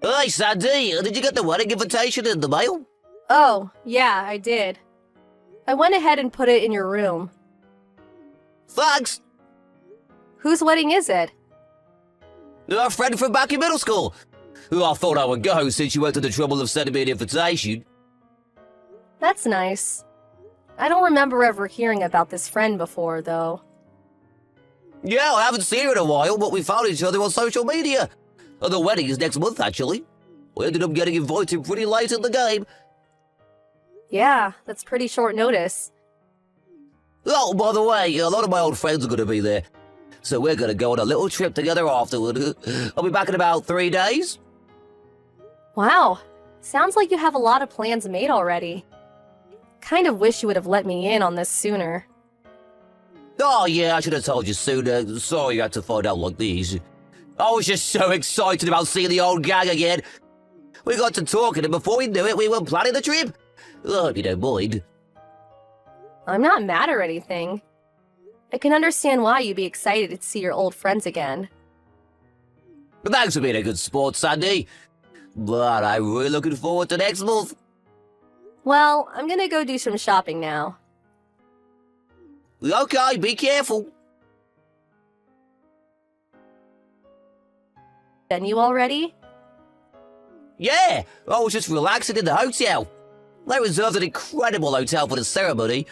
Hey, Sandy, did you get the wedding invitation in the mail? Oh, yeah, I did. I went ahead and put it in your room. Thanks. Whose wedding is it? A friend from back in middle school. Who I thought I would go since you went to the trouble of sending me an invitation. That's nice. I don't remember ever hearing about this friend before, though. Yeah, I haven't seen her in a while, but we found each other on social media. The wedding is next month, actually. We ended up getting invited pretty late in the game. Yeah, that's pretty short notice. Oh, by the way, a lot of my old friends are going to be there. So we're going to go on a little trip together afterward. I'll be back in about 3 days. Wow, sounds like you have a lot of plans made already. Kind of wish you would have let me in on this sooner. Oh, yeah, I should have told you sooner. Sorry you had to find out like this. I was just so excited about seeing the old gang again. We got to talking, and before we knew it, we were planning the trip. I hope you don't mind. I'm not mad or anything. I can understand why you'd be excited to see your old friends again. But thanks for being a good sport, Sandy. But I'm really looking forward to next month. Well, I'm gonna go do some shopping now. Okay, be careful. Venue already? Yeah, I was just relaxing in the hotel. They reserved an incredible hotel for the ceremony.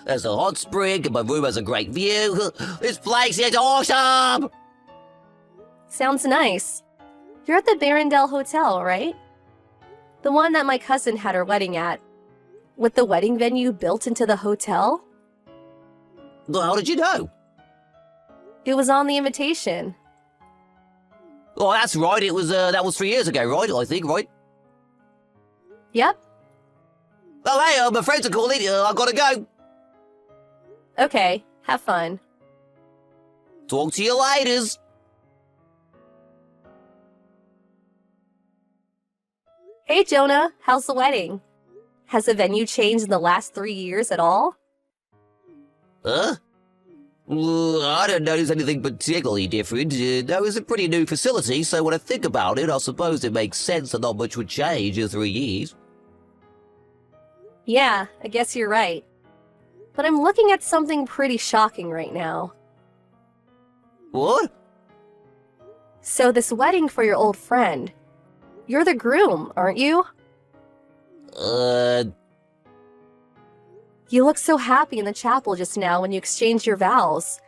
There's a hot spring, and my room has a great view. This place is awesome! Sounds nice. You're at the Barrendale Hotel, right? The one that my cousin had her wedding at. With the wedding venue built into the hotel? Well, how did you know? It was on the invitation. Oh, that's right. It was that was 3 years ago, right? I think, right? Yep. Oh, hey, my friends are calling. I've got to go. Okay, have fun. Talk to you later. Hey Jonah, how's the wedding? Has the venue changed in the last 3 years at all? Huh? I don't notice anything particularly different. That was a pretty new facility, so when I think about it, I suppose it makes sense that not much would change in 3 years. Yeah, I guess you're right. But I'm looking at something pretty shocking right now. What? So this wedding for your old friend. You're the groom, aren't you? You looked so happy in the chapel just now when you exchanged your vows.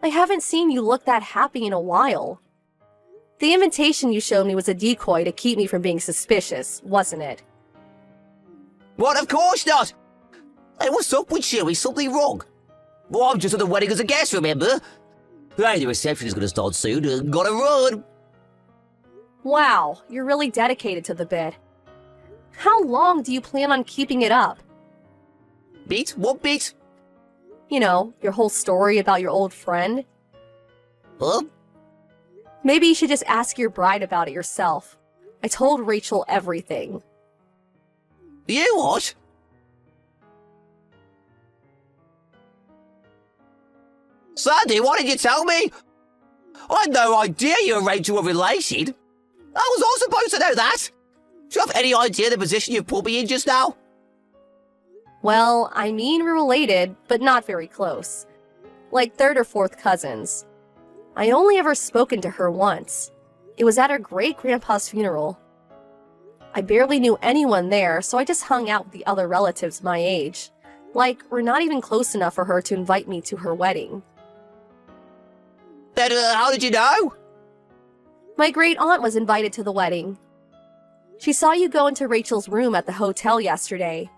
I haven't seen you look that happy in a while. The invitation you showed me was a decoy to keep me from being suspicious, wasn't it? What? Of course not! Hey, what's up with you? Is something wrong? Well, I'm just at the wedding as a guest, remember? Hey, the reception is going to start soon. Gotta run! Wow, you're really dedicated to the bit. How long do you plan on keeping it up? Bit? What bit? You know, your whole story about your old friend. Huh? Maybe you should just ask your bride about it yourself. I told Rachel everything. You what? Sandy, why didn't you tell me? I had no idea you and Rachel were related. I was all supposed to know that. Do you have any idea the position you've put me in just now? Well, I mean we're related, but not very close. Like third or fourth cousins. I only ever spoken to her once. It was at her great-grandpa's funeral. I barely knew anyone there, so I just hung out with the other relatives my age. Like, we're not even close enough for her to invite me to her wedding. Then how did you know? My great-aunt was invited to the wedding. She saw you go into Rachel's room at the hotel yesterday.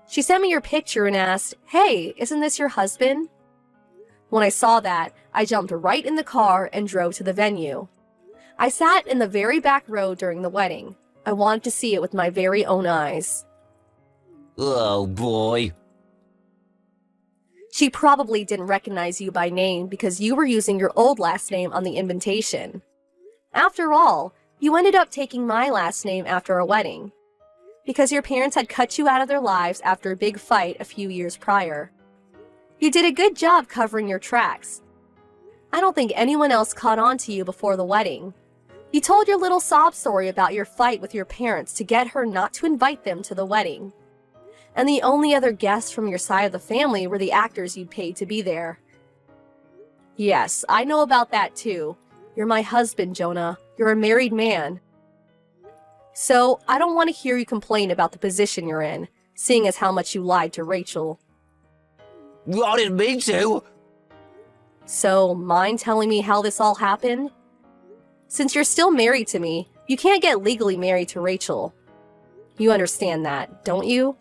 She sent me your picture and asked, "Hey, isn't this your husband?" When I saw that, I jumped right in the car and drove to the venue. I sat in the very back row during the wedding. I wanted to see it with my very own eyes. Oh, boy. She probably didn't recognize you by name because you were using your old last name on the invitation. After all, you ended up taking my last name after a wedding, because your parents had cut you out of their lives after a big fight a few years prior. You did a good job covering your tracks. I don't think anyone else caught on to you before the wedding, You told your little sob story about your fight with your parents to get her not to invite them to the wedding. And the only other guests from your side of the family were the actors you paid to be there. Yes, I know about that too. You're my husband, Jonah. You're a married man. So, I don't want to hear you complain about the position you're in, seeing as how much you lied to Rachel. I didn't mean to. So, mind telling me how this all happened? Since you're still married to me, you can't get legally married to Rachel. You understand that, don't you?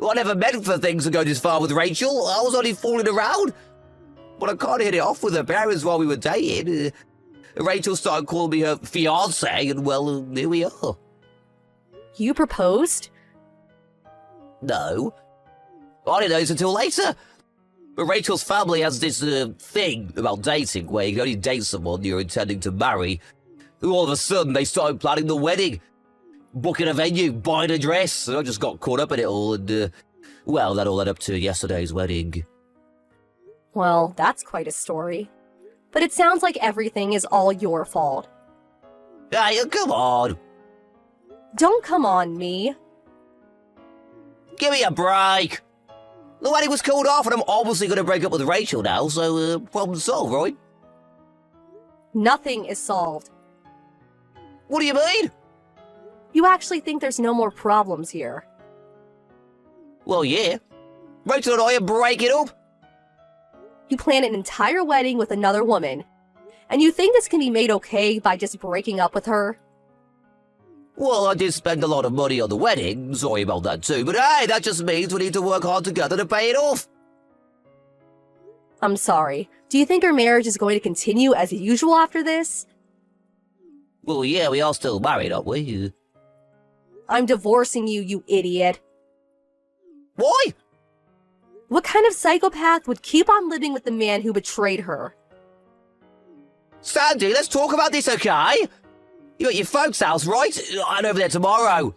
I never meant for things to go this far with Rachel. I was only fooling around. But I can't hit it off with her parents while we were dating. Rachel started calling me her fiancé, and well, here we are. You proposed? No. I didn't know this until later. But Rachel's family has this thing about dating where you can only date someone you're intending to marry. All of a sudden, they started planning the wedding. Booking a venue, buying a dress. And I just got caught up in it all, and, well, that all led up to yesterday's wedding. Well, that's quite a story. But it sounds like everything is all your fault. Hey, come on. Don't come on me. Give me a break. The wedding was called off, and I'm obviously going to break up with Rachel now, so problem solved, right? Nothing is solved. What do you mean? You actually think there's no more problems here? Well, yeah. Rachel and I are breaking up. You plan an entire wedding with another woman, and you think this can be made okay by just breaking up with her? Well, I did spend a lot of money on the wedding, sorry about that too, but hey, that just means we need to work hard together to pay it off. I'm sorry. Do you think our marriage is going to continue as usual after this? Well, yeah, we are still married, aren't we? I'm divorcing you, you idiot. Why? What kind of psychopath would keep on living with the man who betrayed her? Sandy, let's talk about this, okay? You at your folks' house, right? I'm over there tomorrow.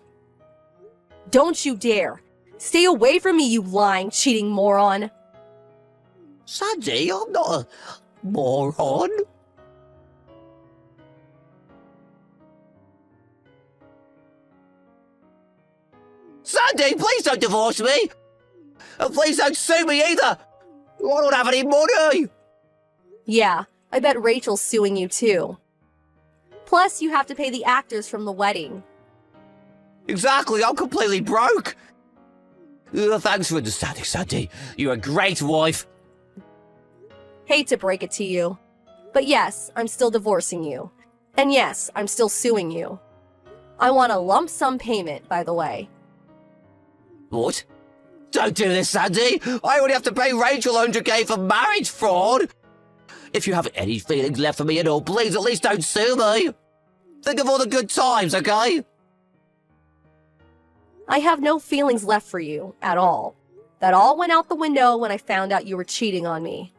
Don't you dare. Stay away from me, you lying, cheating moron. Sandy, I'm not a moron. Sandy, please don't divorce me. And please don't sue me either. I don't have any money. Yeah, I bet Rachel's suing you too. Plus, you have to pay the actors from the wedding. Exactly, I'm completely broke. Thanks for understanding, Sandy. You're a great wife. Hate to break it to you. But yes, I'm still divorcing you. And yes, I'm still suing you. I want a lump sum payment, by the way. What? Don't do this, Sandy. I only have to pay Rachel 100k for marriage fraud. If you have any feelings left for me at all, please at least don't sue me. Think of all the good times, okay? I have no feelings left for you, at all. That all went out the window when I found out you were cheating on me.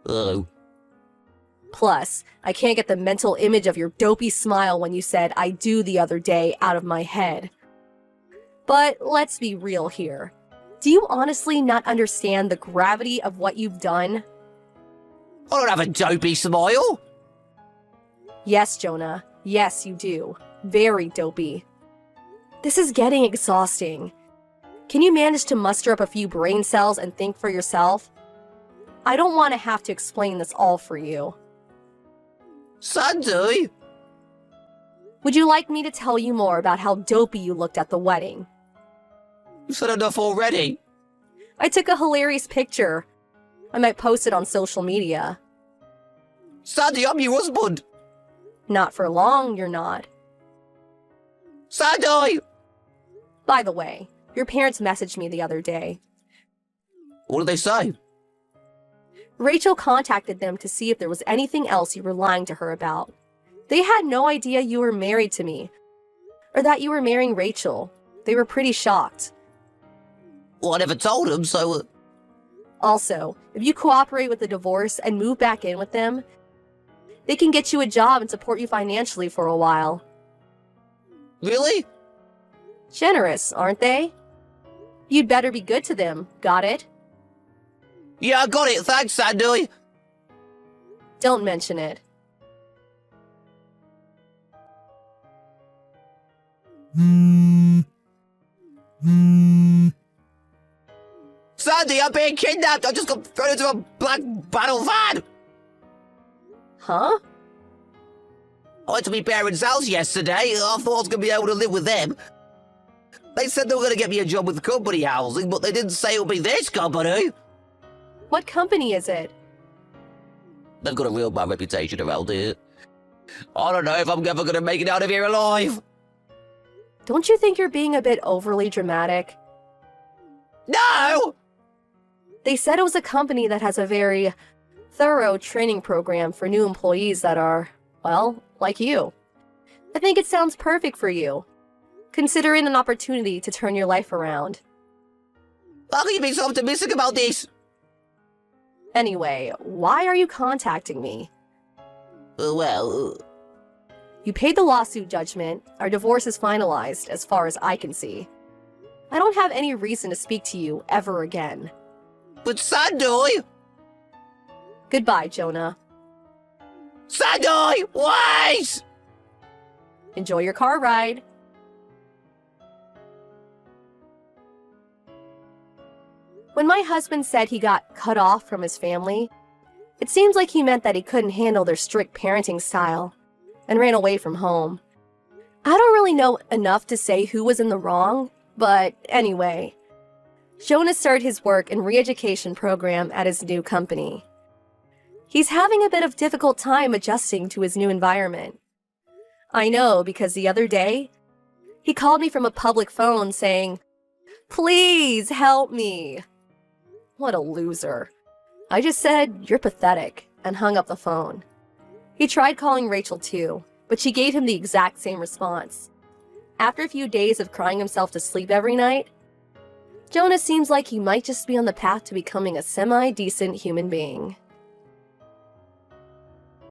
Oh. Plus, I can't get the mental image of your dopey smile when you said "I do" the other day out of my head. But let's be real here. Do you honestly not understand the gravity of what you've done? I don't have a dopey smile. Yes, Jonah. Yes, you do. Very dopey. This is getting exhausting. Can you manage to muster up a few brain cells and think for yourself? I don't want to have to explain this all for you. Sandy? Would you like me to tell you more about how dopey you looked at the wedding? You've said enough already. I took a hilarious picture. I might post it on social media. Sandy, I'm your husband. Not for long, you're not. Sandy! By the way, your parents messaged me the other day. What did they say? Rachel contacted them to see if there was anything else you were lying to her about. They had no idea you were married to me, or that you were marrying Rachel. They were pretty shocked. Well, I never told them, so... Also, if you cooperate with the divorce and move back in with them, they can get you a job and support you financially for a while. Really? Generous, aren't they? You'd better be good to them, got it? Yeah, I got it. Thanks, Sandy. Don't mention it. Sandy, I'm being kidnapped! I just got thrown into a black battle van! Huh? I went to my parents' house yesterday. I thought I was going to be able to live with them. They said they were going to get me a job with company housing, but they didn't say it would be this company. What company is it? They've got a real bad reputation around here. I don't know if I'm ever going to make it out of here alive. Don't you think you're being a bit overly dramatic? No! They said it was a company that has a very thorough training program for new employees that are, well, like you. I think it sounds perfect for you. Consider it an opportunity to turn your life around. How can you be so optimistic about this? Anyway, why are you contacting me? You paid the lawsuit judgment. Our divorce is finalized, as far as I can see. I don't have any reason to speak to you ever again. But Sandoy! Goodbye, Jonah. Sandoy, wait! Enjoy your car ride. When my husband said he got cut off from his family, it seems like he meant that he couldn't handle their strict parenting style and ran away from home. I don't really know enough to say who was in the wrong, but anyway, Jonah started his work and re-education program at his new company. He's having a bit of difficult time adjusting to his new environment. I know because the other day, he called me from a public phone saying, "Please help me." What a loser. I just said, "You're pathetic," and hung up the phone. He tried calling Rachel too, but she gave him the exact same response. After a few days of crying himself to sleep every night, Jonah seems like he might just be on the path to becoming a semi-decent human being.